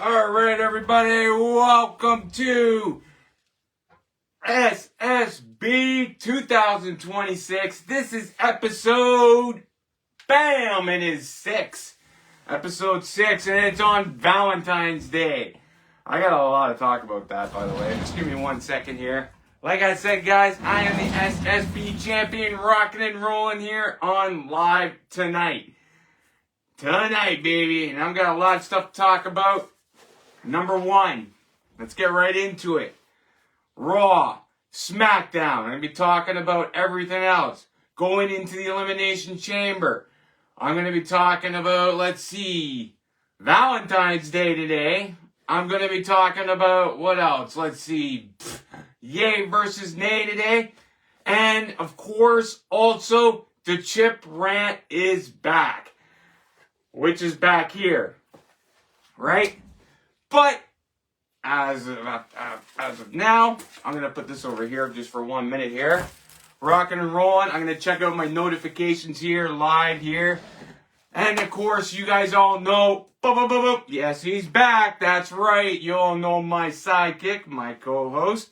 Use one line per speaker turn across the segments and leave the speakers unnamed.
All right, everybody, welcome to S.S.B 2026. This is episode, bam, it is 6. Episode 6, and it's on Valentine's Day. I got a lot to talk about that, by the way. Just give me 1 second here. Like I said, guys, I am the S.S.B champion, rocking and rolling here on live tonight. Tonight, baby, and I've got a lot of stuff to talk about. Number 1, let's get right into it. Raw, SmackDown. I'm going to be talking about everything else. Going into the Elimination Chamber. I'm going to be talking about, Valentine's Day today. I'm going to be talking about, what else? Yay versus nay today. And, of course, also, the Chip rant is back. Which is back here. Right? But, as of now, I'm going to put this over here just for 1 minute here. Rocking and rolling. I'm going to check out my notifications here, live here. And, of course, you guys all know, yes, he's back. That's right. You all know my sidekick, my co-host.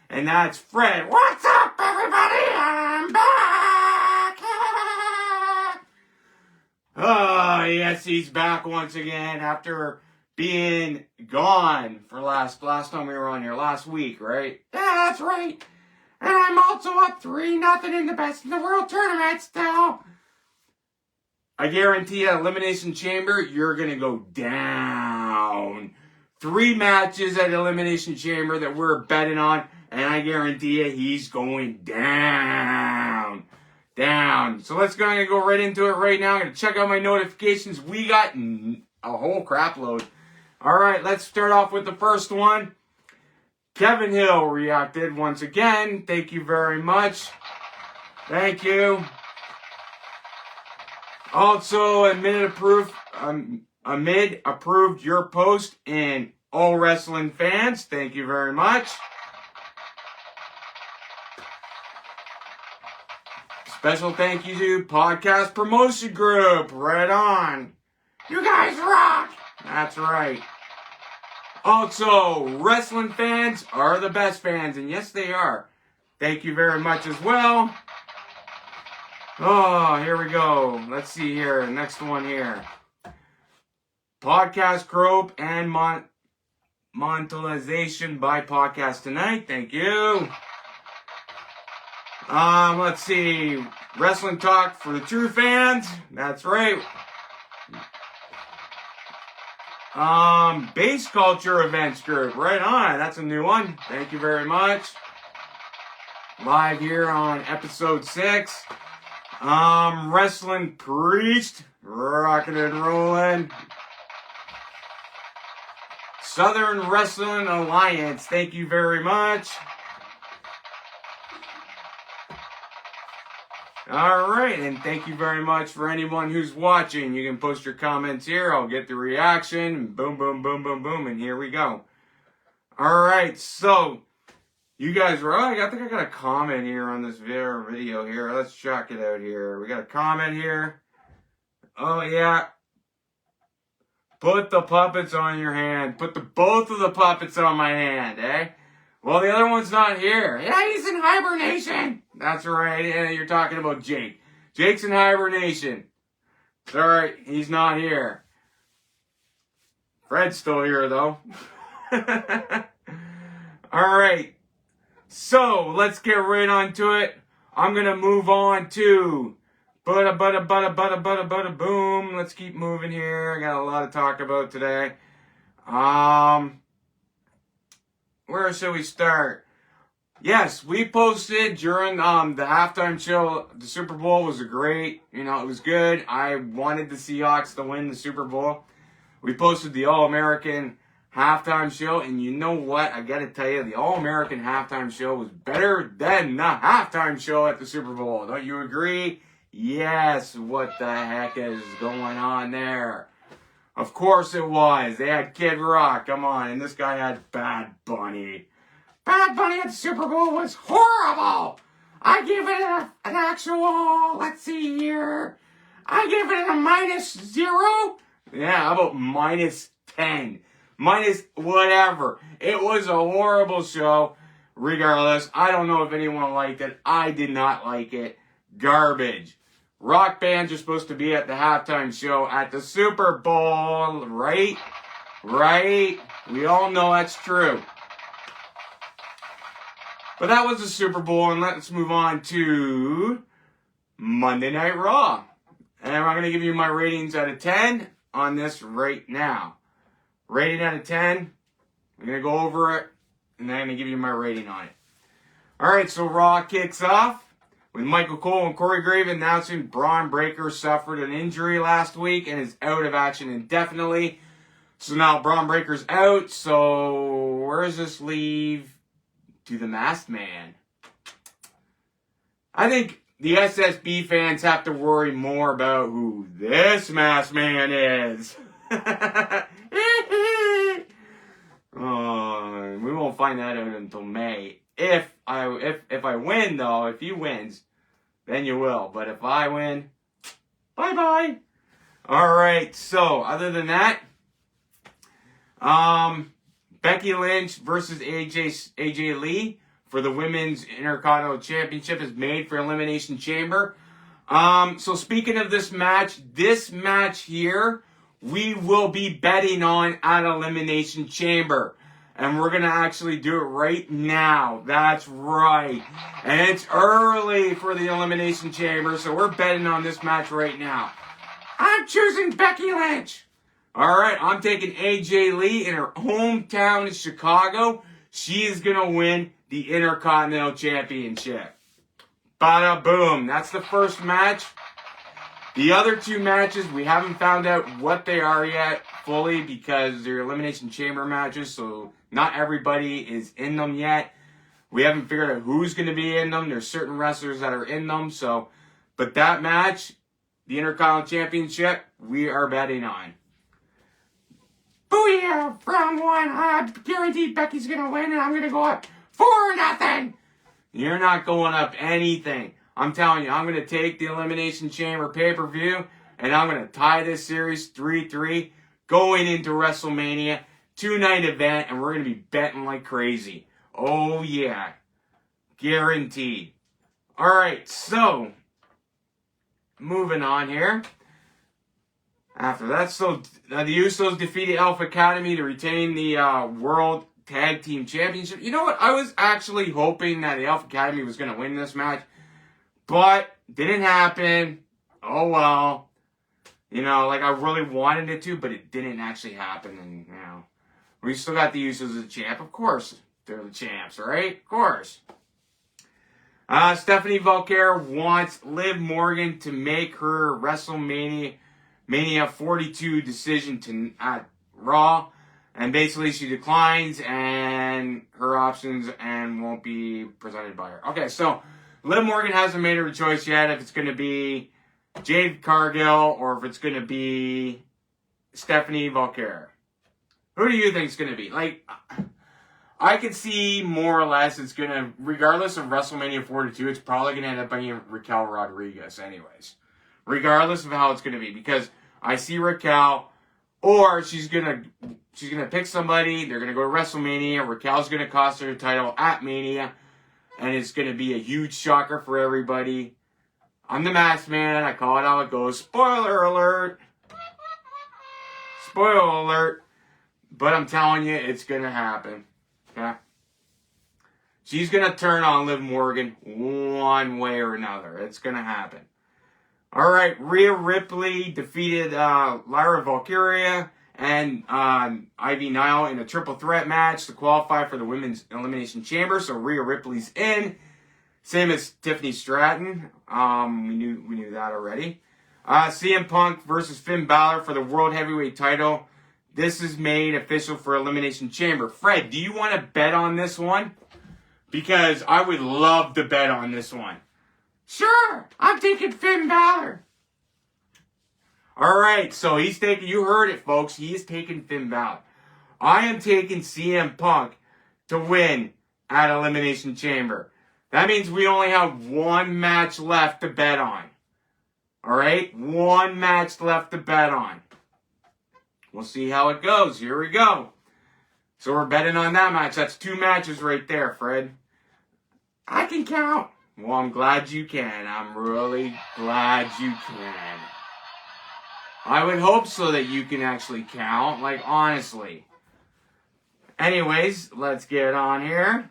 And that's Fred. What's up, everybody? I'm back. Oh, yes, he's back once again after being gone for last time we were on here, last week, right? Yeah, that's right. And I'm also up 3-0 in the Best in the World tournament still. I guarantee you, Elimination Chamber, you're going to go down. 3 matches at Elimination Chamber that we're betting on, and I guarantee you, he's going down. Down. So let's go right into it right now. I'm going to check out my notifications. We got a whole crap load. All right, let's start off with the first one. Kevin Hill reacted once again. Thank you very much. Thank you. Also, Amid approved your post in All Wrestling Fans. Thank you very much. Special thank you to Podcast Promotion Group. Right on. You guys rock. That's right. Also, wrestling fans are the best fans, and yes, they are. Thank you very much as well. Oh, here we go. Let's see here. Next one here. Podcast Crope and Monetization by Podcast Tonight. Thank you. Let's see. Wrestling Talk for the true fans. That's right. Base Culture Events Group. Right on. That's a new one. Thank you very much. Live here on episode 6. Wrestling Priest. Rocking and rolling. Southern Wrestling Alliance. Thank you very much. Alright, and thank you very much for anyone who's watching. You can post your comments here. I'll get the reaction. Boom, boom, boom, boom, boom, and here we go. Alright, so, you guys were, I think I got a comment here on this video here. Let's check it out here. We got a comment here. Oh, yeah. Put the puppets on your hand. Put both of the puppets on my hand, eh? Well, the other one's not here. Yeah, he's in hibernation. That's right. Yeah, you're talking about Jake. Jake's in hibernation. It's alright. He's not here. Fred's still here, though. Alright. So, let's get right on to it. I'm going to move on to bada boom. Let's keep moving here. I got a lot to talk about today. Where should we start? Yes, we posted during the halftime show. The Super Bowl was it was good. I wanted the Seahawks to win the Super Bowl. We posted the All-American halftime show, and you know what? I gotta tell you, the All-American halftime show was better than the halftime show at the Super Bowl. Don't you agree? Yes, what the heck is going on there? Of course it was. They had Kid Rock, come on, and this guy had Bad Bunny. Bad Bunny at the Super Bowl was horrible. I give it an actual, let's see here. I give it a -0. Yeah, how about -10? minus whatever. It was a horrible show. Regardless, I don't know if anyone liked it. I did not like it. Garbage. Rock bands are supposed to be at the halftime show at the Super Bowl, right? Right? We all know that's true. But that was the Super Bowl, and let's move on to Monday Night Raw. And I'm going to give you my ratings out of 10 on this right now. Rating out of 10. I'm going to go over it, and then I'm going to give you my rating on it. Alright, so Raw kicks off with Michael Cole and Corey Graves announcing Braun Breaker suffered an injury last week and is out of action indefinitely. So now Braun Breaker's out, so where does this leave to the Masked Man? I think the S.S.B fans have to worry more about who this Masked Man is. Oh, we won't find that out until May. If I win, though, if he wins, then you will. But if I win, bye-bye. All right, so other than that, Becky Lynch versus AJ Lee for the Women's Intercontinental Championship is made for Elimination Chamber. So speaking of this match here, we will be betting on at Elimination Chamber. And we're going to actually do it right now. That's right. And it's early for the Elimination Chamber, so we're betting on this match right now. I'm choosing Becky Lynch. All right, I'm taking AJ Lee in her hometown in Chicago. She is going to win the Intercontinental Championship. Bada boom. That's the first match. The other two matches, we haven't found out what they are yet fully because they're Elimination Chamber matches, so not everybody is in them yet. We haven't figured out who's going to be in them. There's certain wrestlers that are in them, so. But that match, the Intercontinental Championship, we are betting on. Booyah! Round one. I guarantee Becky's going to win, and I'm going to go up 4-0. You're not going up anything. I'm telling you, I'm going to take the Elimination Chamber pay-per-view, and I'm going to tie this series 3-3 going into WrestleMania. 2-night event, and we're going to be betting like crazy. Oh, yeah. Guaranteed. All right, so moving on here. After that, so the Usos defeated Alpha Academy to retain the World Tag Team Championship. You know what? I was actually hoping that the Alpha Academy was going to win this match, but didn't happen. Oh, well. You know, like I really wanted it to, but it didn't actually happen, and, you know. We still got the Usos as a champ. Of course, they're the champs, right? Of course. Stephanie Valkyrie wants Liv Morgan to make her WrestleMania 42 decision at Raw. And basically she declines and her options and won't be presented by her. Okay, so Liv Morgan hasn't made her choice yet if it's going to be Jade Cargill or if it's going to be Stephanie Valkyrie. Who do you think it's going to be? Like, I could see more or less it's going to, regardless of WrestleMania 42, it's probably going to end up being Raquel Rodriguez anyways. Regardless of how it's going to be. Because I see Raquel, or she's going to pick somebody, they're going to go to WrestleMania, Raquel's going to cost her the title at Mania, and it's going to be a huge shocker for everybody. I'm the Masked Man, I call it how it goes. Spoiler alert! Spoiler alert! But I'm telling you, it's going to happen. Okay? She's going to turn on Liv Morgan one way or another. It's going to happen. All right, Rhea Ripley defeated Lyra Valkyria and Ivy Nile in a triple threat match to qualify for the Women's Elimination Chamber. So Rhea Ripley's in. Same as Tiffany Stratton. We knew that already. CM Punk versus Finn Balor for the World Heavyweight title. This is made official for Elimination Chamber. Fred, do you want to bet on this one? Because I would love to bet on this one. Sure, I'm taking Finn Balor. Alright, so he's taking, you heard it folks, he is taking Finn Balor. I am taking CM Punk to win at Elimination Chamber. That means we only have one match left to bet on. Alright, one match left to bet on. We'll see how it goes. Here we go. So we're betting on that match. That's 2 matches right there, Fred. I can count. Well, I'm glad you can. I'm really glad you can. I would hope so that you can actually count. Like, honestly. Anyways, let's get on here.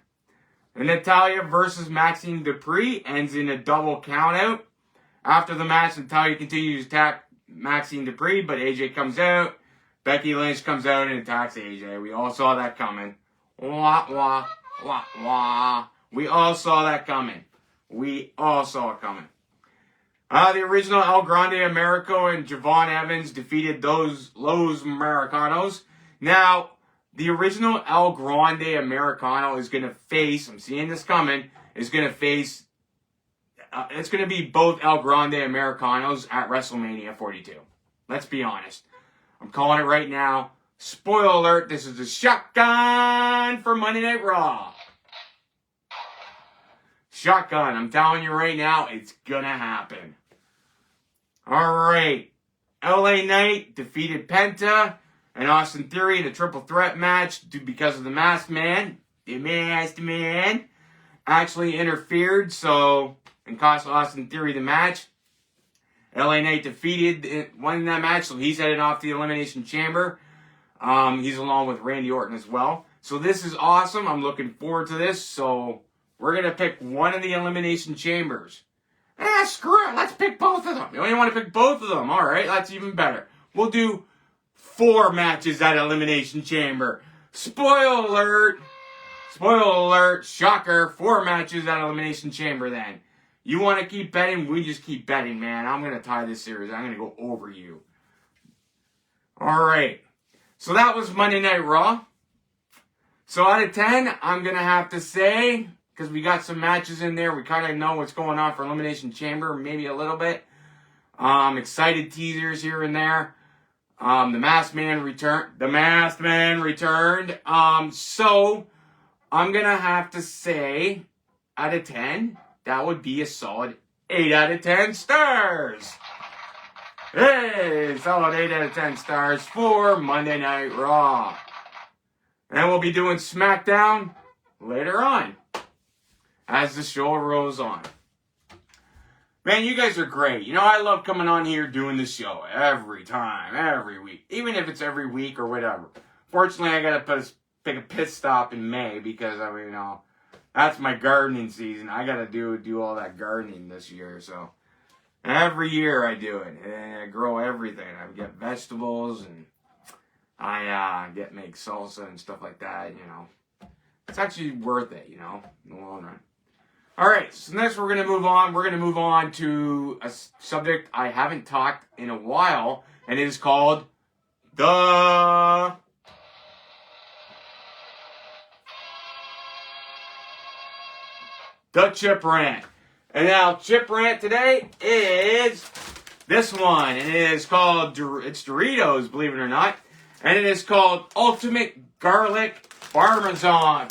Natalya versus Maxine Dupree ends in a double countout. After the match, Natalya continues to attack Maxine Dupree, but AJ comes out. Becky Lynch comes out and attacks AJ. We all saw that coming. Wah, wah, wah, wah. We all saw that coming. We all saw it coming. The original El Grande Americo and Javon Evans defeated those Los Americanos. Now, the original El Grande Americano is going to face, I'm seeing this coming, is going to face, it's going to be both El Grande Americanos at WrestleMania 42. Let's be honest. I'm calling it right now. Spoiler alert, this is a shotgun for Monday Night Raw. Shotgun, I'm telling you right now, it's going to happen. Alright. LA Knight defeated Penta and Austin Theory in a triple threat match because of the Masked Man. The Masked Man actually interfered, and cost Austin Theory the match. LA Knight won that match, so he's headed off the Elimination Chamber. He's along with Randy Orton as well. So this is awesome. I'm looking forward to this. So we're going to pick one of the Elimination Chambers. Screw it. Let's pick both of them. You only want to pick both of them. All right, that's even better. We'll do 4 matches at Elimination Chamber. Spoiler alert. Spoiler alert. Shocker. 4 matches at Elimination Chamber then. You want to keep betting? We just keep betting, man. I'm going to tie this series. I'm going to go over you. All right. So that was Monday Night Raw. So out of 10, I'm going to have to say, because we got some matches in there, we kind of know what's going on for Elimination Chamber, maybe a little bit. Excited teasers here and there. The Masked Man returned. So I'm going to have to say, out of 10, that would be a solid 8 out of 10 stars. Hey, solid 8 out of 10 stars for Monday Night Raw. And we'll be doing SmackDown later on as the show rolls on. Man, you guys are great. You know, I love coming on here doing the show every time, every week. Even if it's every week or whatever. Fortunately, I got to pick a pit stop in May because, that's my gardening season. I got to do all that gardening this year, so. Every year I do it, and I grow everything. I get vegetables, and I make salsa and stuff like that, It's actually worth it, in the long run. All right, so next we're going to move on. We're going to move on to a subject I haven't talked in a while, and it is called the Chip Rant. And now, Chip Rant today is this one. And it is called, it's Doritos, believe it or not. And it is called Ultimate Garlic Parmesan.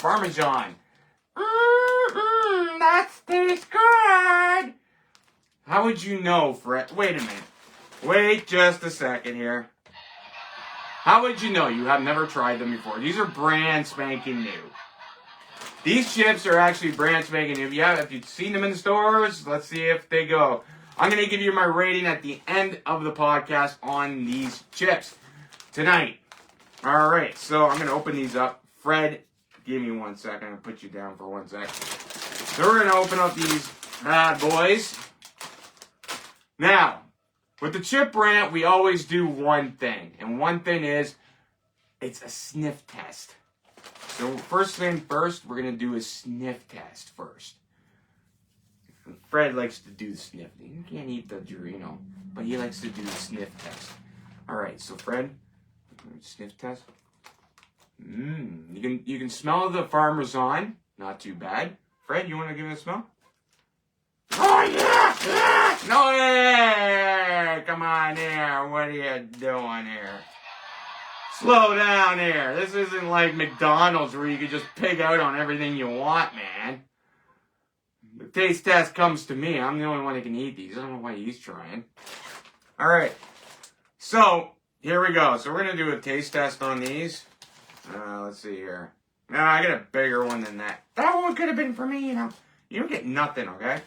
That tastes good. How would you know, Fred? Wait a minute. Wait just a second here. How would you know? You have never tried them before. These are brand spanking new. These chips are actually brand spanking new. If you've seen them in the stores, let's see if they go. I'm going to give you my rating at the end of the podcast on these chips tonight. All right, so I'm going to open these up. Fred, give me 1 second. I'm going to put you down for 1 second. So we're going to open up these bad boys. Now, with the Chip Rant, we always do one thing. And one thing is, it's a sniff test. So first thing first, we're going to do a sniff test first. Fred likes to do the sniff. You can't eat the Dorito, but he likes to do the sniff test. All right, so Fred, sniff test. You can smell the Parmesan. Not too bad. Fred, you want to give it a smell? Oh, yeah! No, yeah! Come on here. What are you doing here? Slow down here. This isn't like McDonald's where you can just pig out on everything you want, man. The taste test comes to me. I'm the only one that can eat these. I don't know why he's trying. All right. So, here we go. So, we're going to do a taste test on these. Let's see here. Nah, I got a bigger one than that. That one could have been for me, you know. You don't get nothing, okay?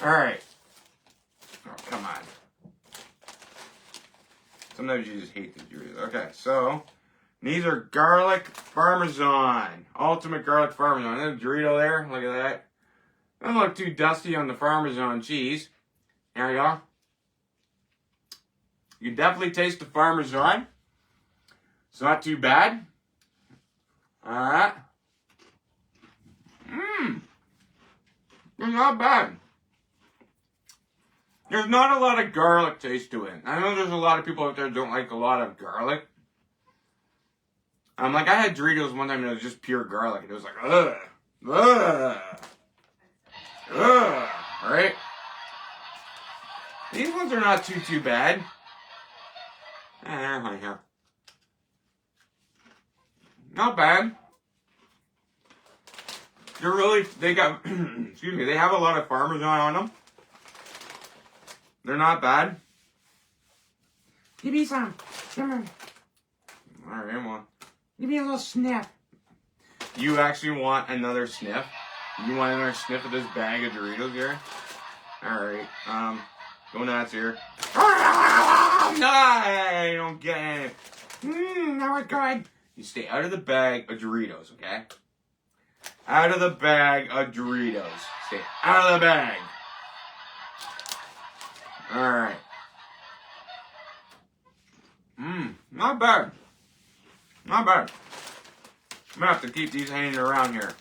Alright. Oh, come on. Sometimes you just hate the Doritos. Okay, so these are garlic parmesan. Ultimate garlic parmesan. There's a Dorito there. Look at that. Doesn't look too dusty on the parmesan cheese. There you go. You can definitely taste the parmesan. It's not too bad. Alright. It's not bad. There's not a lot of garlic taste to it. I know there's a lot of people out there who don't like a lot of garlic. Like, I had Doritos one time and it was just pure garlic. It was like, ugh. Right? These ones are not too bad. Not bad. They're really, they got, excuse me, they have a lot of parmesan on them. They're not bad. Give me some. Come on. Alright, well. Give me a little sniff. You actually want another sniff? You want another sniff of this bag of Doritos here? Alright, go nuts here. No, I don't get it. That was good. You stay out of the bag of Doritos, okay? Out of the bag of Doritos. Stay out of the bag. Alright. Not bad. Not bad. I'm gonna have to keep these hanging around here.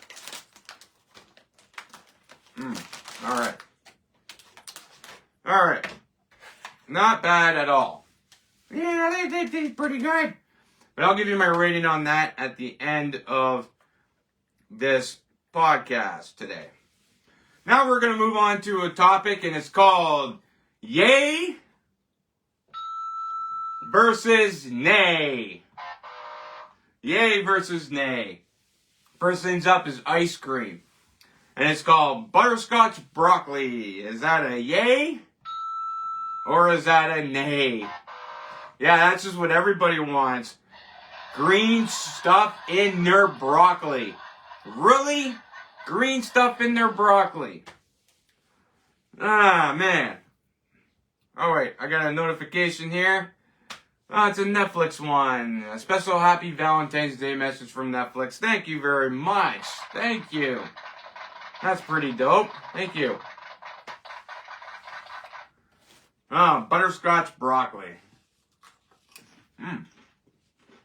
Alright. Alright. Not bad at all. Yeah, they taste pretty good. But I'll give you my rating on that at the end of this podcast today. Now we're going to move on to a topic, and it's called Yay versus Nay. Yay versus Nay. First things up is ice cream. And it's called butterscotch broccoli. Is that a yay? Or is that a nay? Yeah, that's just what everybody wants. Green stuff in their broccoli. Really? Green stuff in their broccoli. Ah, man. Oh, wait. I got a notification here. Oh, it's a Netflix one. A special happy Valentine's Day message from Netflix. Thank you very much. Thank you. That's pretty dope. Thank you. Oh, butterscotch broccoli.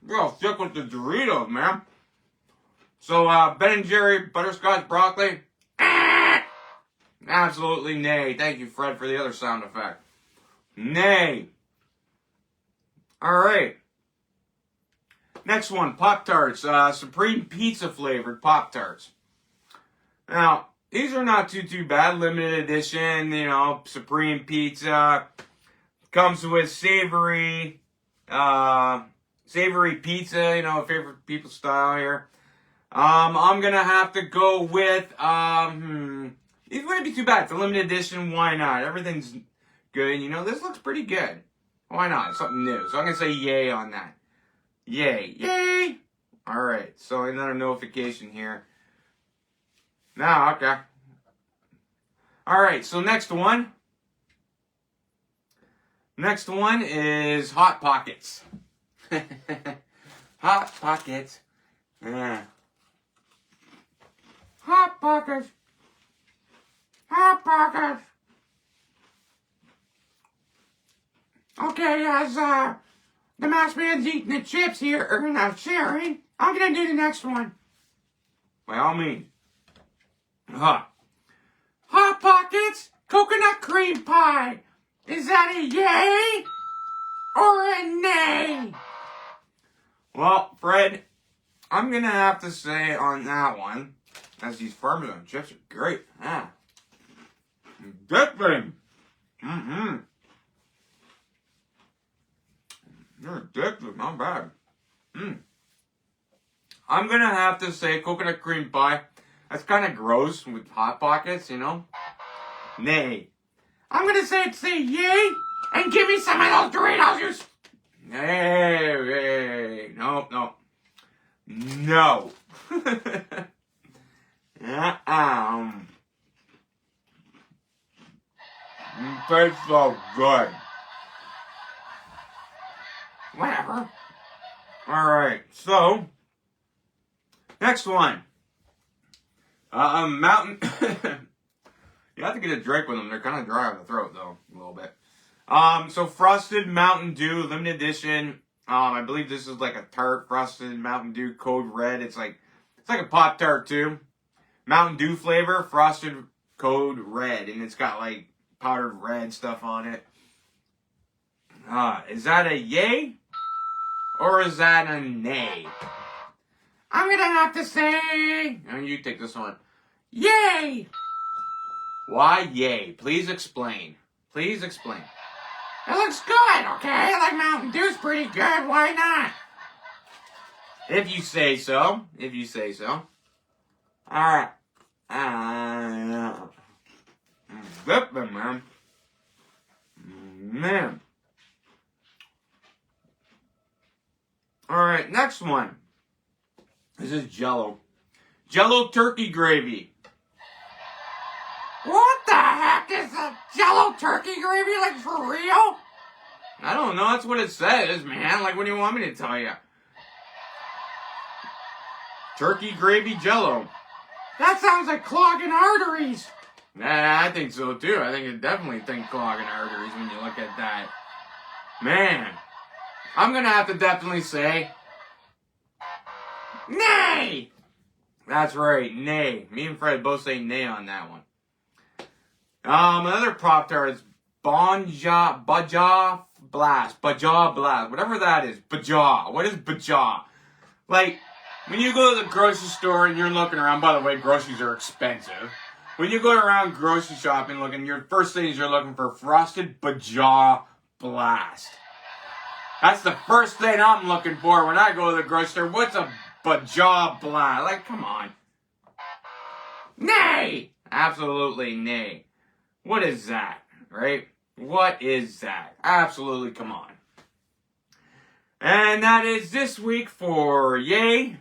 You're all sick with the Doritos, man. So, Ben & Jerry butterscotch broccoli. Absolutely nay. Thank you, Fred, for the other sound effect. Nay. Alright. Next one, Pop-Tarts. Supreme Pizza flavored Pop-Tarts. Now, these are not too bad. Limited edition, you know, Supreme Pizza. Comes with savory pizza, you know, favorite people style here. I'm gonna have to go with, it wouldn't be too bad. It's a limited edition, why not? Everything's good, you know, this looks pretty good. Why not? It's something new. So I'm gonna say yay on that. Yay. Yay! Alright, so another notification here. No, okay. Alright, so next one. Next one is Hot Pockets. Hot Pockets. Yeah. Hot Pockets. Hot Pockets. Okay, as the masked man's eating the chips here, or not sharing, I'm gonna do the next one. By all means. Hot Pockets coconut cream pie. Is that a yay or a nay? Well, Fred, I'm gonna have to say on that one, as these Parmesan chips are great. Ah. Addicting. They're addictive, not bad. I'm gonna have to say coconut cream pie. That's kind of gross with Hot Pockets, you know? Nay. I'm gonna say yay, and give me some of those Doritos, you... Hey, nope. No. Tastes so good. Whatever. Alright, so next one. Mountain. You have to get a drink with them. They're kind of dry on the throat, though, a little bit. So Frosted Mountain Dew, limited edition. I believe this is like a tart Frosted Mountain Dew Code Red. It's like a Pop-Tart, too. Mountain Dew flavor, Frosted Code Red. And it's got, like, powdered red stuff on it. Is that a yay? Or is that a nay? I'm gonna have to say... Oh, you take this one. Yay! Why yay? Please explain. Please explain. It looks good, okay? Like Mountain Dew's pretty good. Why not? If you say so. If you say so. Alright. Zipping, man. Man. Alright, next one. This is Jell-O. Jell-O turkey gravy. What the heck is a Jell-O turkey gravy? Like, for real? I don't know. That's what it says, man. Like, what do you want me to tell you? Turkey gravy Jell-O. That sounds like clogging arteries. Nah, I think so, too. I think it definitely think clogging arteries when you look at that. Man. I'm going to have to definitely say... nay! That's right, nay. Me and Fred both say nay on that one. Another Pop-Tart is Baja Blast. Whatever that is. Baja. What is Baja? Like, when you go to the grocery store and you're looking around, by the way, groceries are expensive. When you go around grocery shopping looking, your first thing is you're looking for Frosted Baja Blast. That's the first thing I'm looking for when I go to the grocery store. What's a Baja Blast? Like, come on. Nay! Absolutely nay. What is that, right? What is that? Absolutely, come on. And that is this week for yay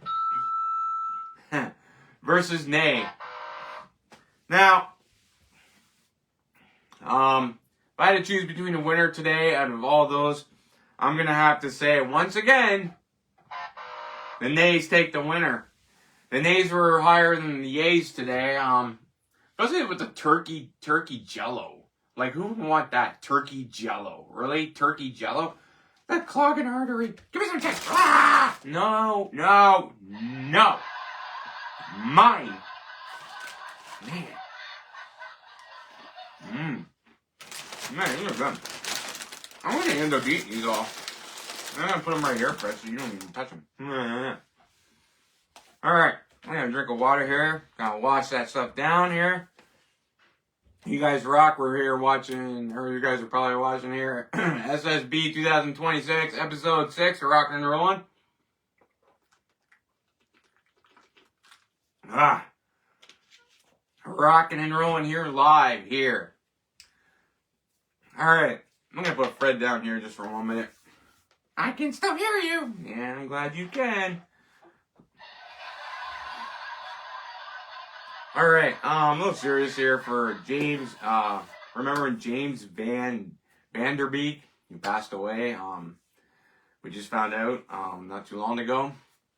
versus nay. Now, if I had to choose between a winner today out of all those, I'm going to have to say, once again, the nays take the winner. The nays were higher than the yays today. Especially with the turkey Jell-O. Like, who would want that? Turkey Jell-O. Really? Turkey Jell-O? That clogging artery. Give me some taste. Ah! No. Mine. Man. Man, these are good. I'm going to end up eating these all. I'm going to put them right here, Fred, so you don't even touch them. Alright. I'm going to drink of water here. Gonna wash that stuff down here. You guys rock. We're here watching, or you guys are probably watching here, S.S.B 2026, episode 6, rocking and rolling. Rocking and rolling here live here. Alright. I'm going to put Fred down here just for 1 minute. I can still hear you. Yeah, I'm glad you can. Alright, a little serious here for James, remembering James Vanderbeek. He passed away, we just found out, not too long ago,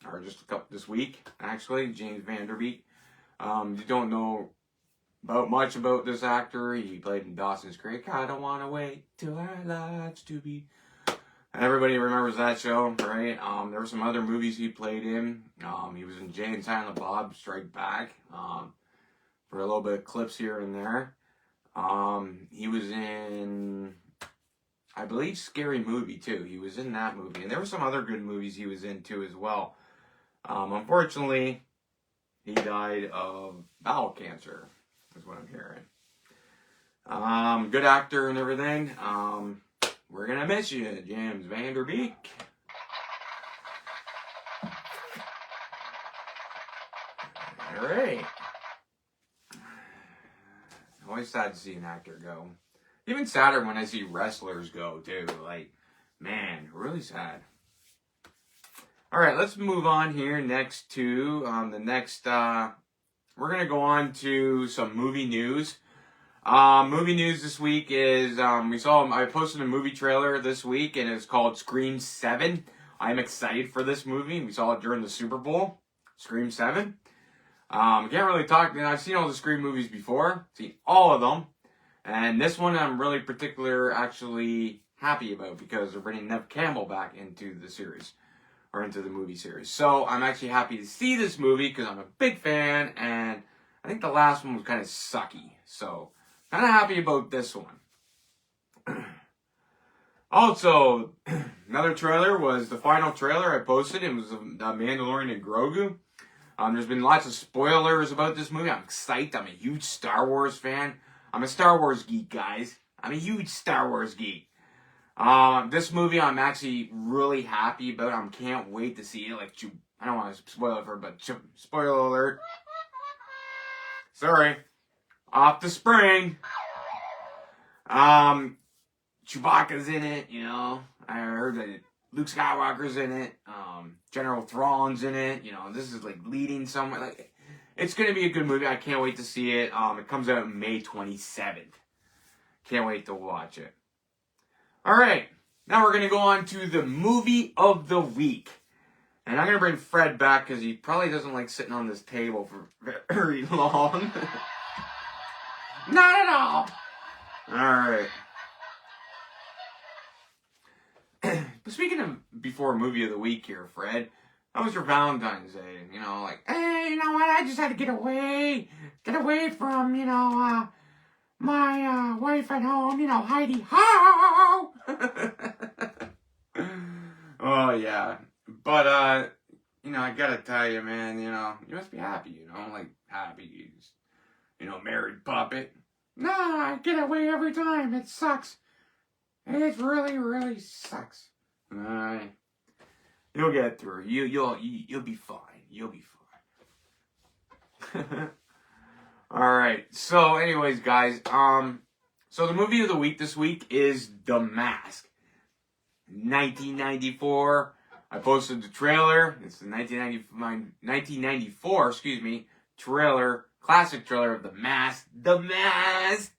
or just this week, actually, James Vanderbeek. You don't know much about this actor. He played in Dawson's Creek. I don't want to wait till our lives to be... Everybody remembers that show, right? There were some other movies he played in. He was in Jay and Silent Bob Strike Back. For a little bit of clips here and there. He was in, I believe, Scary Movie, too. He was in that movie. And there were some other good movies he was in, too, as well. Unfortunately, he died of bowel cancer, is what I'm hearing. Good actor and everything. We're going to miss you, James Vanderbeek. All right. Always sad to see an actor go. Even sadder when I see wrestlers go, too. Like, man, really sad. All right, let's move on here next to we're going to go on to some movie news. Movie news this week is, I posted a movie trailer this week and it's called Scream 7. I'm excited for this movie. We saw it during the Super Bowl. Scream 7. Can't really talk, I've seen all the Scream movies before. Seen all of them. And this one I'm really actually happy about because they're bringing Neve Campbell back into the series. Or into the movie series. So I'm actually happy to see this movie because I'm a big fan and I think the last one was kind of sucky. So kind of happy about this one. Also, another trailer was the final trailer I posted. It was Mandalorian and Grogu. There's been lots of spoilers about this movie. I'm psyched. I'm a huge Star Wars fan. I'm a Star Wars geek, guys. I'm a huge Star Wars geek. This movie I'm actually really happy about. I can't wait to see it. I don't want to spoil it for, but spoiler alert. Sorry. Off the spring. Chewbacca's in it, I heard that Luke Skywalker's in it. General Thrawn's in it. This is leading somewhere. It's gonna be a good movie. I can't wait to see it. It comes out May 27th. Can't wait to watch it. Alright, now we're going to go on to the movie of the week. And I'm going to bring Fred back because he probably doesn't like sitting on this table for very long. Not at all. Alright. But speaking of before movie of the week here, Fred, how was your Valentine's Day? Hey, you know what? I just had to get away from, my wife at home, Heidi Ho! Oh, yeah. But, I gotta tell you, man, you must be happy, happy, married puppet. No, I get away every time. It sucks. It really, really sucks. Alright. You'll get through. You'll be fine. You'll be fine. Alright, so anyways, guys, so the movie of the week this week is The Mask. 1994. I posted the trailer. It's the 1994, trailer, classic trailer of The Mask. The Mask!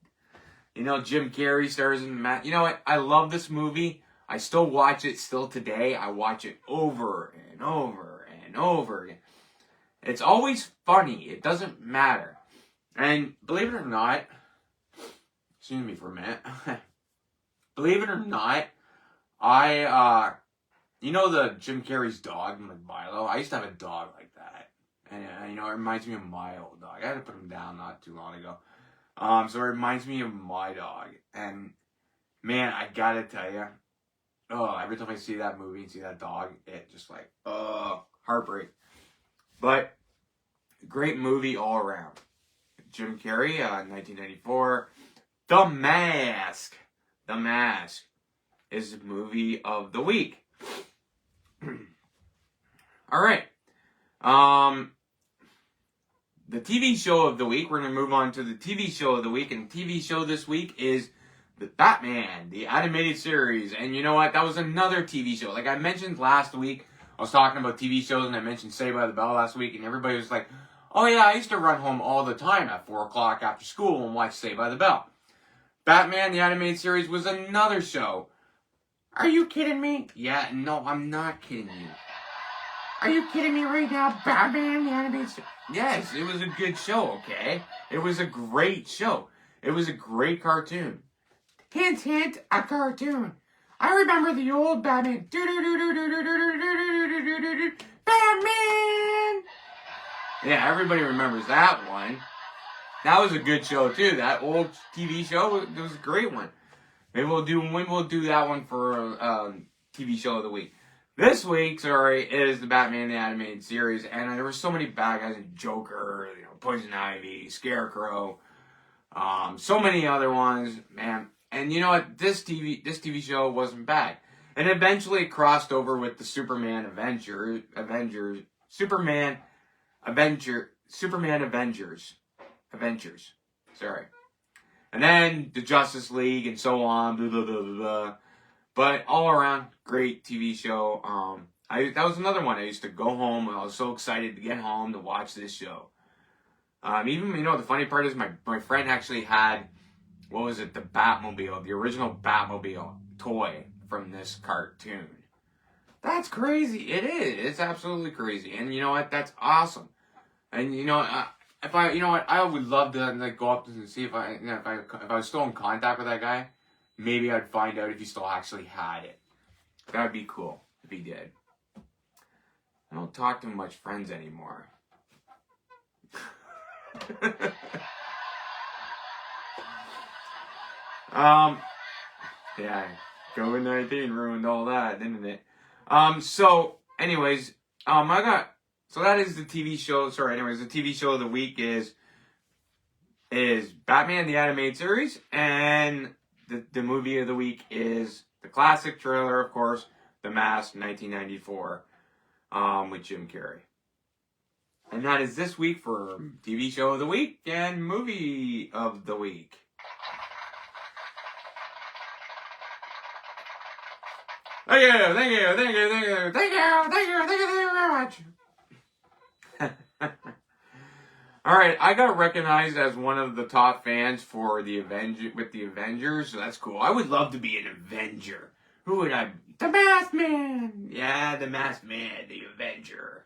Jim Carrey stars in The Mask. You know what? I love this movie. I still watch it still today. I watch it over and over and over again. It's always funny. It doesn't matter. And believe it or not, excuse me for a minute. Believe it or not, I, the Jim Carrey's dog, Milo? I used to have a dog like that. And, it reminds me of my old dog. I had to put him down not too long ago. So it reminds me of my dog. And, man, I gotta tell you, every time I see that movie and see that dog, it just heartbreak. But, great movie all around. Jim Carrey, 1994. The Mask. The Mask is the movie of the week. Alright. The TV show of the week. We're going to move on to the TV show of the week. And the TV show this week is The Batman, the animated series. And you know what? That was another TV show. Like I mentioned last week, I was talking about TV shows and I mentioned Saved by the Bell last week. And everybody was like, oh yeah, I used to run home all the time at 4 o'clock after school and watch Saved by the Bell. Batman, the animated series, was another show. Are you kidding me? Yeah, no, I'm not kidding you. Are you kidding me right now? Batman, the animated series? Yes, it was a good show, okay? It was a great show. It was a great cartoon. Hint, hint, a cartoon. I remember the old Batman. Batman! Yeah, everybody remembers that one. That was a good show too. That old TV show, it was a great one. Maybe we'll do that one for TV show of the week. This week, is the Batman the animated series, and there were so many bad guys: Joker, Poison Ivy, Scarecrow, so many other ones, man. And you know what? This TV show wasn't bad, and eventually it crossed over with the Superman Avengers. Sorry. And then the Justice League and so on, blah, blah, blah, blah, blah. But all around, great TV show. that was another one. I used to go home. I was so excited to get home to watch this show. Even, the funny part is my friend actually had, what was it, the Batmobile, the original Batmobile toy from this cartoon. That's crazy. It is. It's absolutely crazy. And you know what? That's awesome. And if I would love to go up and see if I was still in contact with that guy. Maybe I'd find out if he still actually had it. That would be cool if he did. I don't talk to much friends anymore. Yeah, COVID-19 ruined all that, didn't it? So anyways, so that is the TV show. Sorry, anyways, the TV show of the week is Batman the Animated Series, and the movie of the week is the classic trailer, of course, The Mask, 1994, with Jim Carrey. And that is this week for TV show of the week and movie of the week. Thank you very much. Alright, I got recognized as one of the top fans for the Avengers, so that's cool. I would love to be an Avenger. Who would I be? The Masked Man! Yeah, the Masked Man, the Avenger.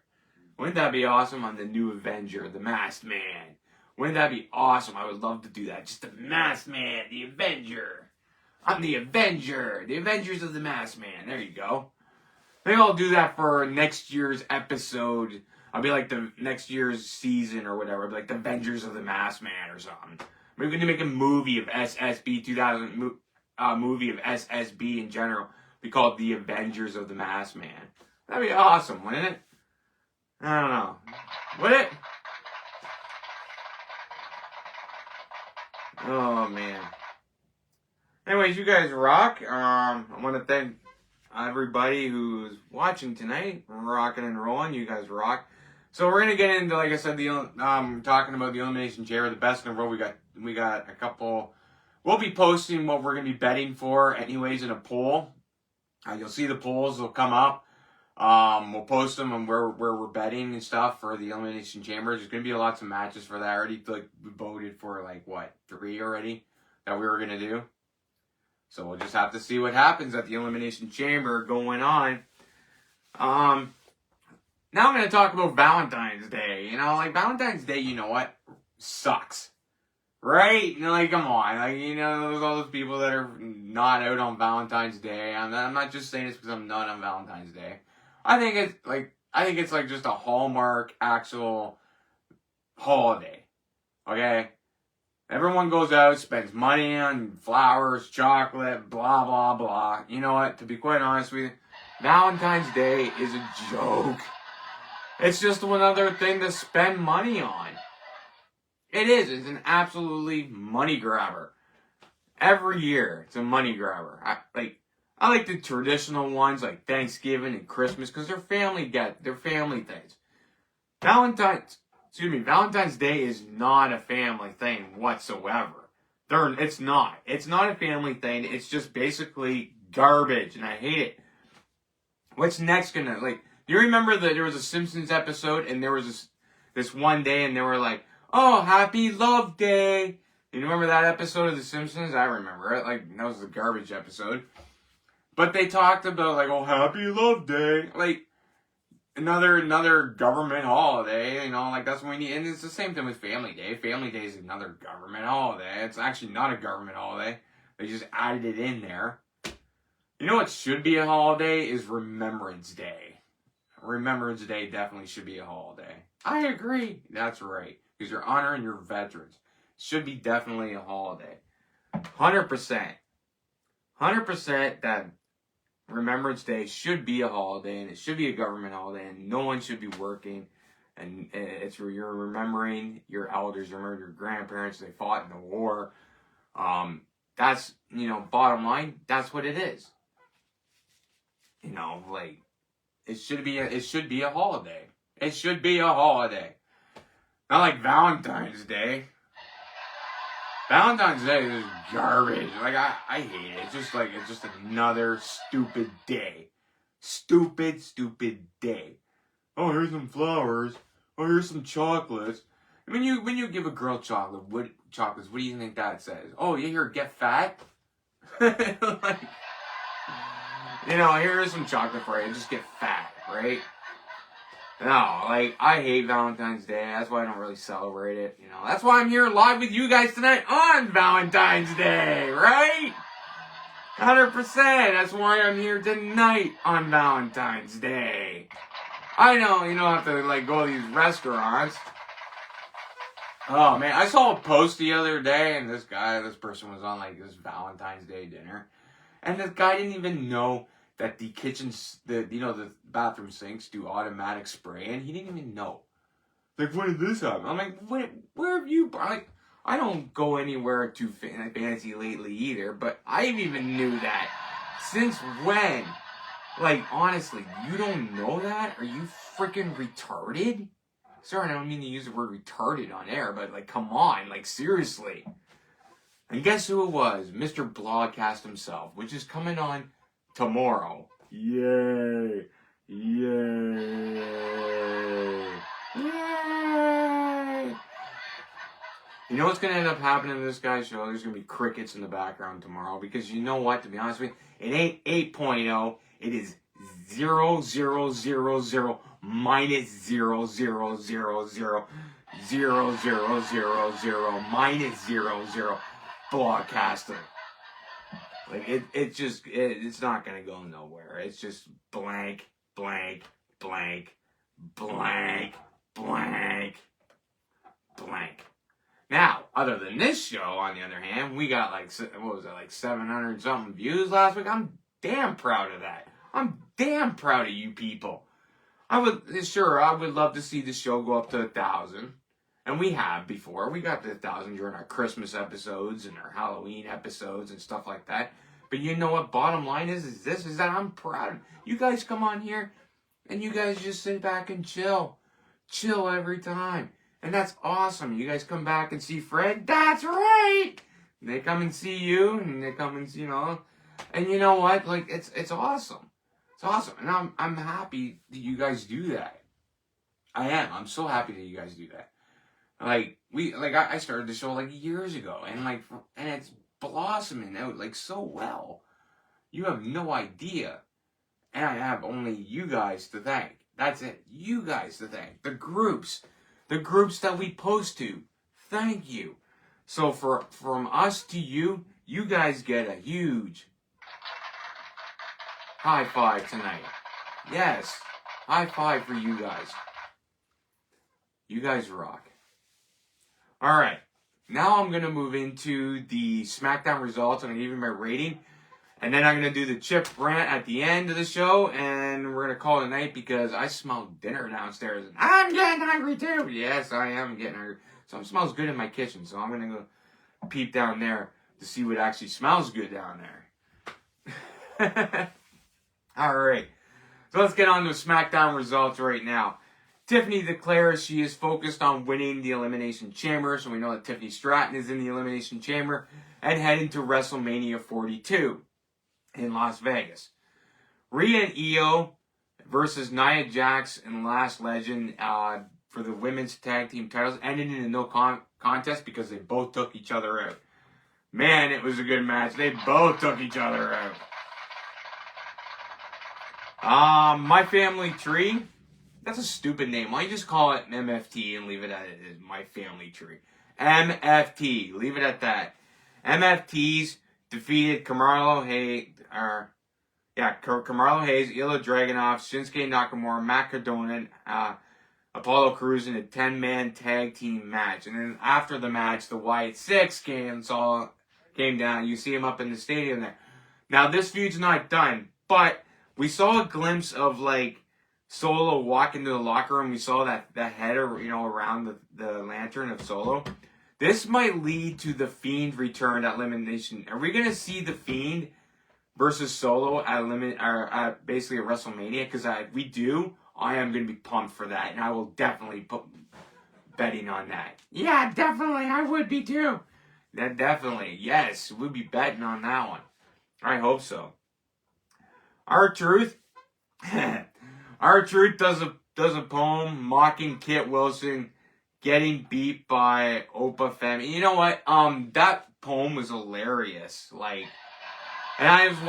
Wouldn't that be awesome on the new Avenger, the Masked Man? Wouldn't that be awesome? I would love to do that. Just the Masked Man, the Avenger. I'm the Avenger. The Avengers of the Masked Man. There you go. Maybe I'll do that for next year's episode. I'll be like the next year's season or whatever. I'll be like the Avengers of the Masked Man or something. Maybe we're going to make a movie of S.S.B. 2000, movie of S.S.B. in general. Be called The Avengers of the Masked Man. That'd be awesome, wouldn't it? I don't know. Would it? Oh, man. Anyways, you guys rock. I want to thank everybody who's watching tonight. Rocking and rolling. You guys rock. So we're gonna get into, like I said, talking about the Elimination Chamber, the best in the world. We got a couple. We'll be posting what we're gonna be betting for, anyways, in a poll. You'll see the polls. They'll come up. We'll post them on where we're betting and stuff for the Elimination Chamber. There's gonna be lots of matches for that. I already voted for 3 already that we were gonna do. So we'll just have to see what happens at the Elimination Chamber going on. Now I'm going to talk about Valentine's Day. Valentine's Day, you know what? Sucks. Right? Come on. There's all those people that are not out on Valentine's Day. I'm not just saying this because I'm not on Valentine's Day. I think it's just a Hallmark actual holiday. Okay? Everyone goes out, spends money on flowers, chocolate, blah, blah, blah. You know what? To be quite honest with you, Valentine's Day is a joke. It's just another thing to spend money on. It is. It's an absolutely money grabber. Every year, it's a money grabber. I like the traditional ones like Thanksgiving and Christmas because they're family things. Valentine's Day is not a family thing whatsoever. It's not. It's not a family thing. It's just basically garbage, and I hate it. What's next gonna, do you remember that there was a Simpsons episode, and there was this one day, and they were like, oh, happy love day. You remember that episode of The Simpsons? I remember it. That was a garbage episode. But they talked about, oh, happy love day. Another government holiday, that's when we need, and it's the same thing with Family Day. Family Day is another government holiday. It's actually not a government holiday. They just added it in there. You know what should be a holiday is Remembrance Day. Remembrance Day definitely should be a holiday. I agree. That's right. Because you're honoring your veterans. Should be definitely a holiday. 100%. 100% that Remembrance Day should be a holiday, and it should be a government holiday, and no one should be working. And it's where you're remembering your elders, remember your grandparents, they fought in the war. That's, bottom line, that's what it is. It should be a holiday. It should be a holiday. Not like Valentine's Day. Valentine's Day is garbage. I hate it. It's just another stupid day. Stupid day. Oh, here's some flowers. Oh, here's some chocolates. When you give a girl chocolates, what do you think that says? Oh, yeah, here, get fat. Like, here's some chocolate for you. Just get fat, right? No, like, I hate Valentine's Day. That's why I don't really celebrate it. That's why I'm here live with you guys tonight on Valentine's Day, right? 100%. That's why I'm here tonight on Valentine's Day. I know you don't have to, like, go to these restaurants. Oh, man, I saw a post the other day, and this person was on, like, this Valentine's Day dinner. And this guy didn't even know that the the bathroom sinks do automatic spray, and he didn't even know. Like, when did this happen? I'm like, where have you, like, I don't go anywhere too fancy lately either, but I even knew that. Since when? Like, honestly, you don't know that? Are you freaking retarded? Sorry, I don't mean to use the word retarded on air, but, like, come on, like, seriously. And guess who it was? Mr. Blogcast himself, which is coming on tomorrow. Yay! Yay! Yay! You know what's going to end up happening in this guy's show? There's going to be crickets in the background tomorrow, because you know what, to be honest with you, it ain't 8.0, it is 0.000 minus 0.000 0.000 minus 0.0 Blogcaster. Like, it's not gonna go nowhere. It's just blank, blank, blank, blank, blank, blank. Now, other than this show, on the other hand, we got like 700 something views last week. I'm damn proud of that. I'm damn proud of you people. I would love to see the show go up to 1,000. And we have before. We got to 1,000 during our Christmas episodes and our Halloween episodes and stuff like that. But you know what? Bottom line is that I'm proud. You guys come on here and you guys just sit back and chill. Chill every time. And that's awesome. You guys come back and see Fred. That's right. They come and see you, and they come and and you know what? Like, it's awesome. It's awesome. And I'm happy that you guys do that. I am. I'm so happy that you guys do that. I started the show like years ago, and it's blossoming out like so well. You have no idea. And I have only you guys to thank. That's it. You guys to thank. The groups that we post to. Thank you. So from us to you, you guys get a huge high five tonight. Yes. High five for you guys. You guys rock. Alright, now I'm going to move into the SmackDown results. I'm going to give you my rating. And then I'm going to do the chip rant at the end of the show. And we're going to call it a night because I smell dinner downstairs. And I'm getting hungry too. Yes, I am getting hungry. Something smells good in my kitchen. So I'm going to go peep down there to see what actually smells good down there. Alright, so let's get on to SmackDown results right now. Tiffany declares she is focused on winning the Elimination Chamber, so we know that Tiffany Stratton is in the Elimination Chamber and heading to WrestleMania 42 in Las Vegas. Rhea and Io versus Nia Jax and Last Legend for the women's tag team titles ended in a no contest because they both took each other out. Man, it was a good match. They both took each other out. My Family Tree. That's a stupid name. Why don't you just call it MFT and leave it at it as My Family Tree? MFT. Leave it at that. MFTs defeated Carmelo Hayes, Ilya Dragunov, Shinsuke Nakamura, Matt Cardona, Apollo Crews in a 10-man tag team match. And then after the match, the Wyatt Six came down. You see him up in the stadium there. Now, this feud's not done, but we saw a glimpse of, Solo walk into the locker room. We saw that head, around the lantern of Solo. This might lead to the Fiend return at Elimination. Are we gonna see the Fiend versus Solo at basically a WrestleMania? Because if we do, I am gonna be pumped for that, and I will definitely put betting on that. Yeah, definitely, I would be too. That definitely, yes, we'll be betting on that one. I hope so. R-Truth R-Truth does a poem mocking Kit Wilson getting beat by Opa Femi. You know what? That poem was hilarious. Like, and I was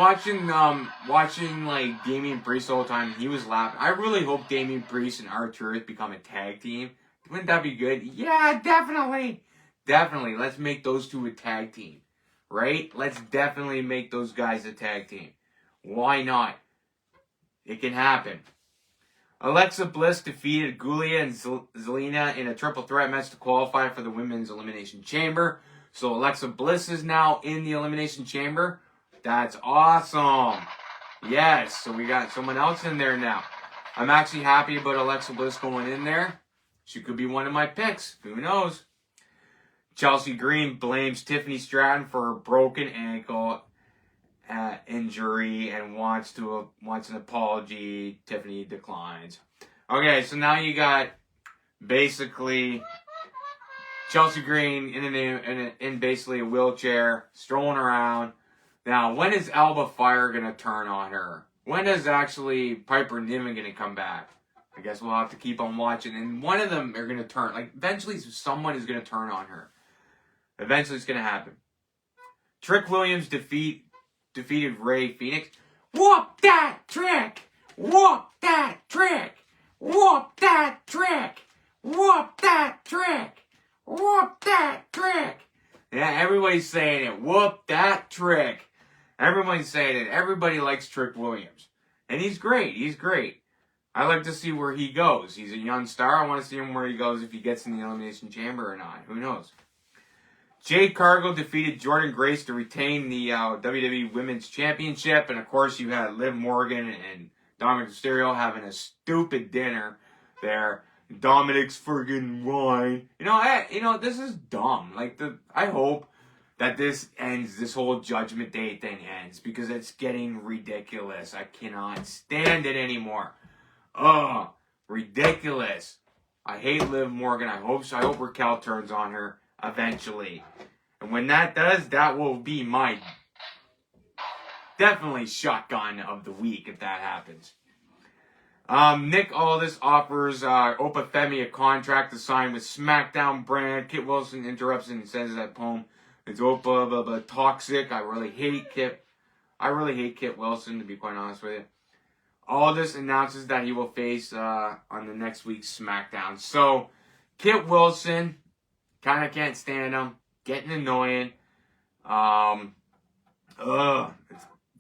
watching like Damian Priest the whole time. He was laughing. I really hope Damian Priest and R-Truth become a tag team. Wouldn't that be good? Yeah, definitely. Definitely. Let's make those two a tag team. Right? Let's definitely make those guys a tag team. Why not? It can happen. Alexa Bliss defeated Gulia and Zelina in a triple threat match to qualify for the Women's Elimination Chamber. So Alexa Bliss is now in the Elimination Chamber. That's awesome. Yes, so we got someone else in there now. I'm actually happy about Alexa Bliss going in there. She could be one of my picks. Who knows? Chelsea Green blames Tiffany Stratton for her broken ankle injury and wants an apology. Tiffany declines. Okay, so now you got basically Chelsea Green in basically a wheelchair, strolling around. Now, when is Alba Fire going to turn on her? When is actually Piper Niven going to come back? I guess we'll have to keep on watching. And one of them are going to turn. Like, eventually someone is going to turn on her. Eventually it's going to happen. Trick Williams defeated Ray Phoenix. Whoop that trick! Whoop that trick! Whoop that trick! Whoop that trick! Whoop that trick! Yeah, everybody's saying it. Whoop that trick. Everybody's saying it. Everybody likes Trick Williams. And he's great. He's great. I like to see where he goes. He's a young star. I want to see him where he goes, if he gets in the Elimination Chamber or not. Who knows? Jade Cargill defeated Jordynne Grace to retain the WWE Women's Championship. And, of course, you had Liv Morgan and Dominic Mysterio having a stupid dinner there. Dominic's friggin' wine. You know, this is dumb. Like, I hope that this ends, this whole Judgment Day thing ends, because it's getting ridiculous. I cannot stand it anymore. Ugh, ridiculous. I hate Liv Morgan. I hope Raquel turns on her eventually. And when that does, that will be my definitely shotgun of the week if that happens. Nick Aldis offers Opa Femi a contract to sign with SmackDown brand. Kit Wilson interrupts and says that poem is Opa toxic. I really hate Kit Wilson, to be quite honest with you. Aldis announces that he will face on the next week's SmackDown. So, Kit Wilson, kind of can't stand him. Getting annoying. It's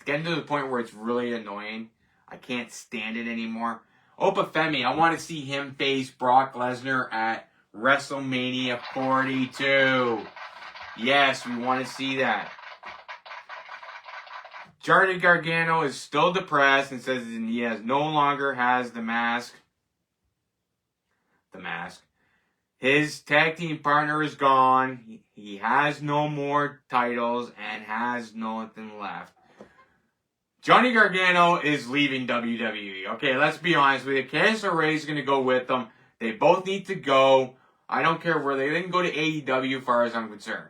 getting to the point where it's really annoying. I can't stand it anymore. Opa Femi, I want to see him face Brock Lesnar at WrestleMania 42. Yes, we want to see that. Johnny Gargano is still depressed and says he no longer has the mask. The mask. His tag team partner is gone. He has no more titles and has nothing left. Johnny Gargano is leaving WWE. Okay, let's be honest with you. Candice LeRae is going to go with them. They both need to go. I don't care where they can go to AEW as far as I'm concerned.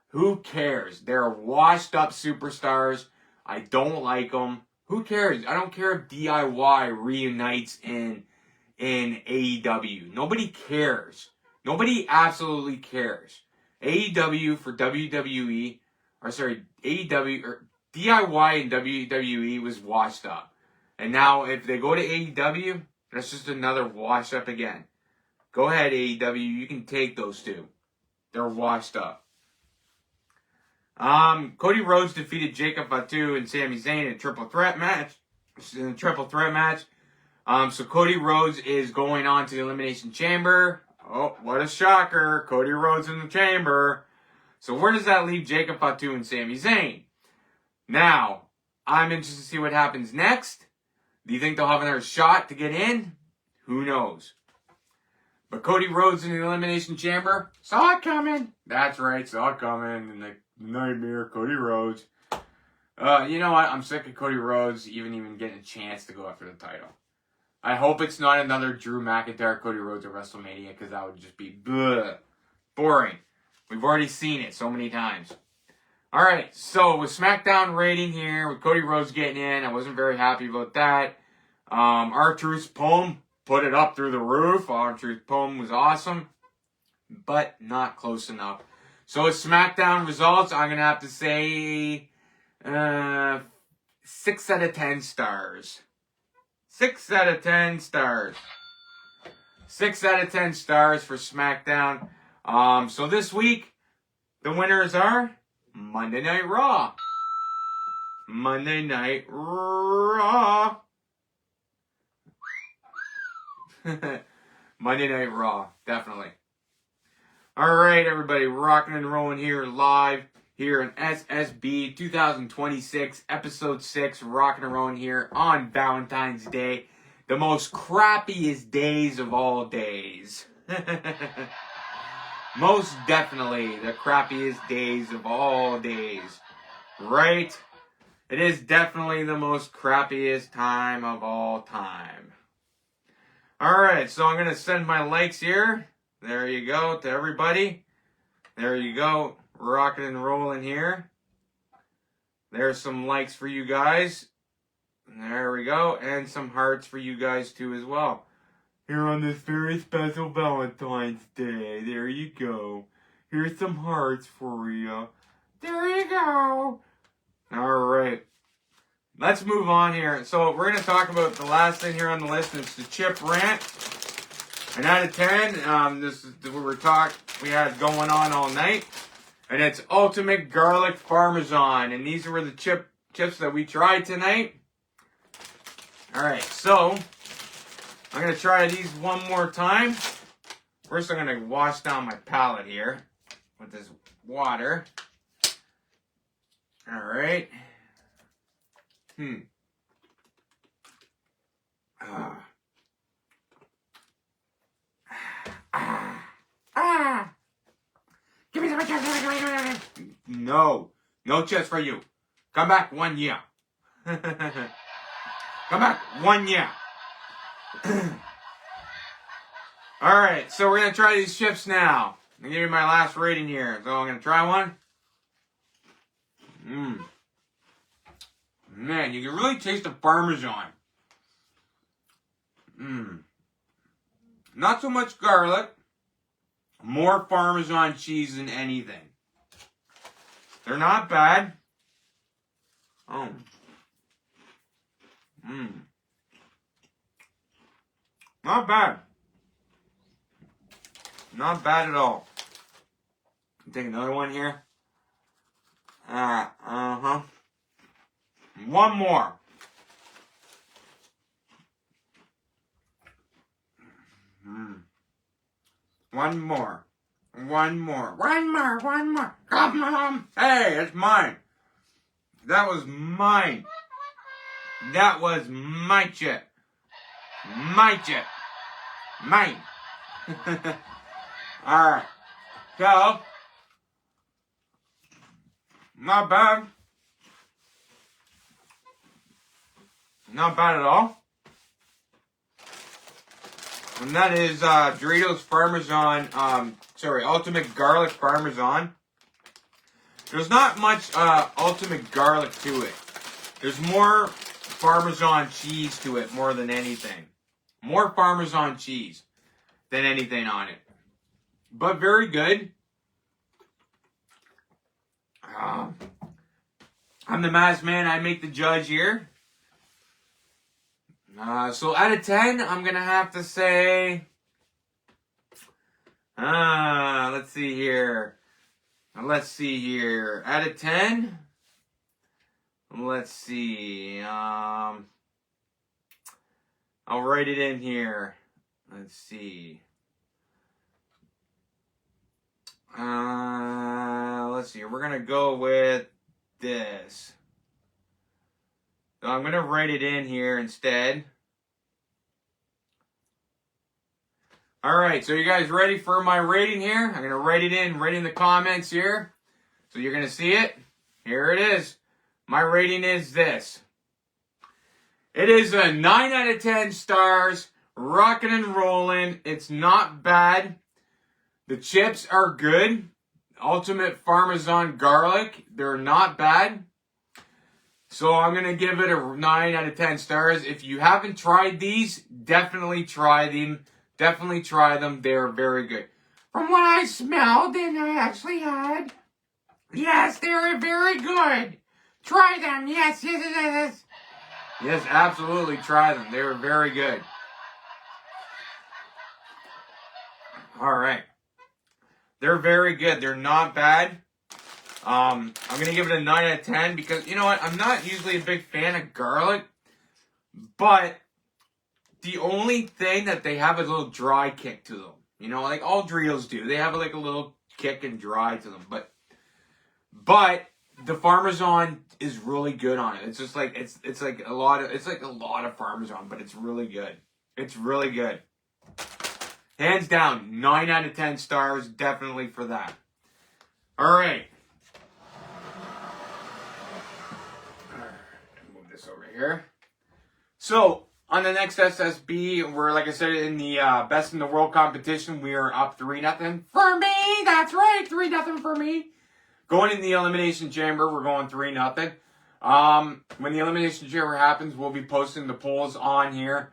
Who cares? They're washed up superstars. I don't like them. Who cares? I don't care if DIY reunites in AEW. Nobody cares. Nobody absolutely cares. AEW for WWE, AEW, or DIY and WWE was washed up. And now if they go to AEW, that's just another wash up again. Go ahead, AEW, you can take those two. They're washed up. Cody Rhodes defeated Jacob Fatu and Sami Zayn in a triple threat match. So Cody Rhodes is going on to the Elimination Chamber. Oh, what a shocker. Cody Rhodes in the chamber. So where does that leave Jacob Fatu and Sami Zayn? Now, I'm interested to see what happens next. Do you think they'll have another shot to get in? Who knows? But Cody Rhodes in the Elimination Chamber, saw it coming. That's right, saw it coming. And the nightmare, Cody Rhodes. You know what? I'm sick of Cody Rhodes even getting a chance to go after the title. I hope it's not another Drew McIntyre, Cody Rhodes at WrestleMania, because that would just be boring. We've already seen it so many times. Alright, so with SmackDown rating here, with Cody Rhodes getting in, I wasn't very happy about that. R-Truth's poem put it up through the roof. R-Truth's poem was awesome, but not close enough. So with SmackDown results, I'm going to have to say 6 out of 10 stars. 6 out of 10 stars. 6 out of 10 stars for SmackDown. So this week, the winners are Monday Night Raw. Monday Night Raw. Monday Night Raw, definitely. Alright, everybody, rocking and rolling here live here in S.S.B 2026, episode 6, rocking and rolling here on Valentine's Day. The most crappiest days of all days. Most definitely the crappiest days of all days. Right? It is definitely the most crappiest time of all time. Alright, so I'm going to send my likes here. There you go to everybody. There you go. Rocking and rolling here. There's some likes for you guys. There we go. And some hearts for you guys too as well. Here on this very special Valentine's Day. There you go. Here's some hearts for you. There you go. Alright. Let's move on here. So we're going to talk about the last thing here on the list. It's the chip rant. And out of 10, this is what we had going on all night. And it's Ultimate Garlic Parmesan. And these were the chips that we tried tonight. Alright, so I'm going to try these one more time. First, I'm going to wash down my palette here with this water. Alright. Give me some chips. No. No chips for you. Come back 1 year. Come back 1 year. Alright, so we're going to try these chips now. I'm going to give you my last rating here. So I'm going to try one. Man, you can really taste the Parmesan. Not so much garlic. More Parmesan cheese than anything. They're not bad. Oh. Not bad. Not bad at all. Take another one here. One more. One more. Come on. Hey, it's mine. That was mine. That was my chip. My chip. Mine. Alright. So, not bad. Not bad at all. And that is Doritos Parmesan, Ultimate Garlic Parmesan. There's not much Ultimate Garlic to it. There's more Parmesan cheese to it more than anything. More Parmesan cheese than anything on it. But very good. I'm the masked man. I make the judge here. So out of 10, I'm going to have to say, let's see here. Out of 10, let's see. I'll write it in here. Let's see. Let's see. We're going to go with this. So I'm going to write it in here instead. Alright, so you guys ready for my rating here? I'm going to write it in right in the comments here. So you're going to see it. Here it is. My rating is this. It is a 9 out of 10 stars. Rockin' and rollin'. It's not bad. The chips are good. Ultimate Parmesan garlic. They're not bad. So I'm going to give it a 9 out of 10 stars. If you haven't tried these, definitely try them. Definitely try them. They're very good. From what I smelled and I actually had, yes, they're very good. Try them. Yes, yes, yes, yes. Yes, absolutely try them. They were very good. All right. They're very good. They're not bad. I'm going to give it a 9 out of 10 because, you know what, I'm not usually a big fan of garlic, but the only thing that they have is a little dry kick to them. You know, like all Doritos do. They have like a little kick and dry to them, but the Parmesan is really good on it. It's just like it's like a lot of Parmesan, but it's really good. It's really good. Hands down, 9 out of 10 stars, definitely for that. All right. Move this over here. So, on the next S.S.B, we're, like I said, in the Best in the World competition. We are up 3-0 for me. That's right, 3-0 for me. Going in the Elimination Chamber, we're going 3-0. When the Elimination Chamber happens, we'll be posting the polls on here.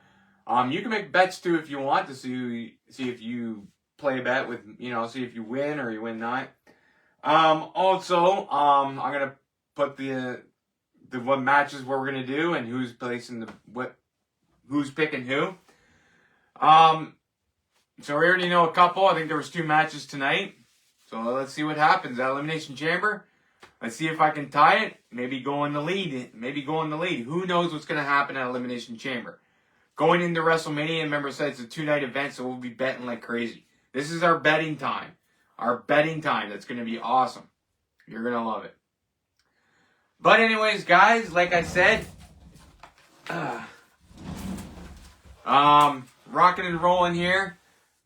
You can make bets, too, if you want to see if you play a bet with, see if you win or you win not. Also, I'm going to put the what matches we're gonna do and who's placing who's picking who. So we already know a couple. I think there was 2 matches tonight. So let's see what happens at Elimination Chamber. Let's see if I can tie it. Maybe go in the lead. Who knows what's gonna happen at Elimination Chamber? Going into WrestleMania, remember I said it's a 2-night event, so we'll be betting like crazy. This is our betting time. That's gonna be awesome. You're gonna love it. But anyways, guys, like I said, rocking and rolling here.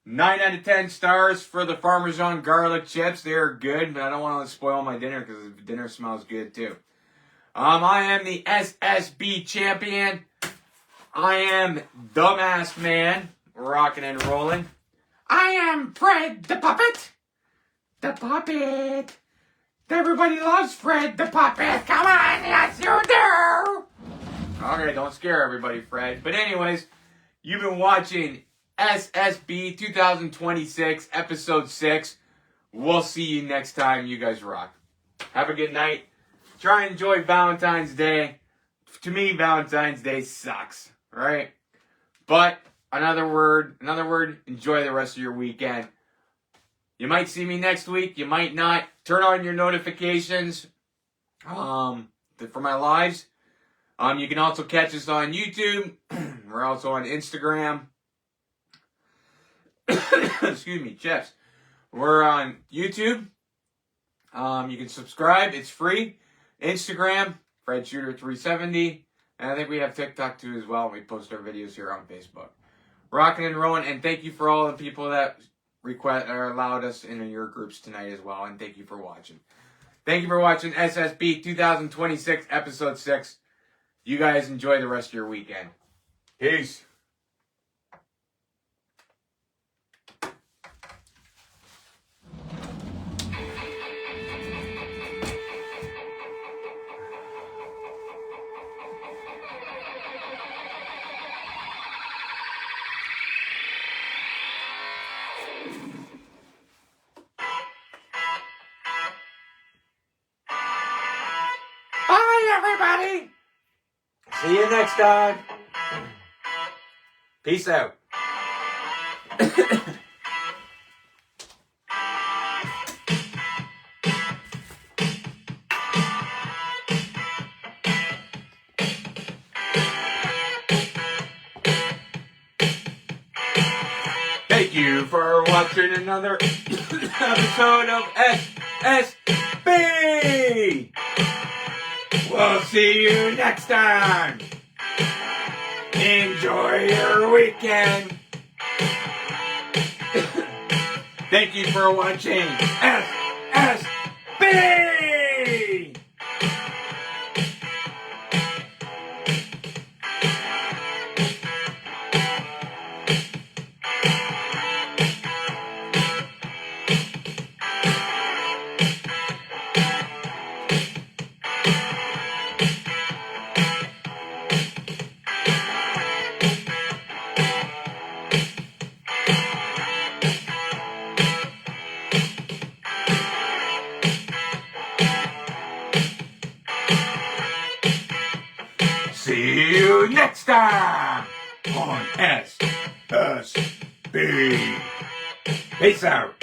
9 out of 10 stars for the Parmesan garlic chips. They're good, but I don't want to spoil my dinner because the dinner smells good too. I am the S.S.B champion. I am the Masked Man, rocking and rolling. I am Fred the Puppet. The Puppet. Everybody loves Fred the Puppet. Come on, yes you do. Okay, don't scare everybody, Fred. But anyways, you've been watching S.S.B 2026, Episode 6. We'll see you next time. You guys rock. Have a good night. Try and enjoy Valentine's Day. To me, Valentine's Day sucks, right? But another word, enjoy the rest of your weekend. You might see me next week. You might not. Turn on your notifications for my lives. You can also catch us on YouTube. We're also on Instagram. Excuse me, chips. We're on YouTube. You can subscribe. It's free. Instagram, Fred Shooter 370. And I think we have TikTok too as well. We post our videos here on Facebook. Rocking and rolling. And thank you for all the people that allowed us in your groups tonight as well, and thank you for watching. Thank you for watching S.S.B 2026 Episode 6. You guys enjoy the rest of your weekend. Peace. Bye, everybody. See you next time. Peace out. Thank you for watching another episode of S.S.B. We'll see you next time. Enjoy your weekend. Thank you for watching S.S.B. See you next time on S.S.B. Peace out.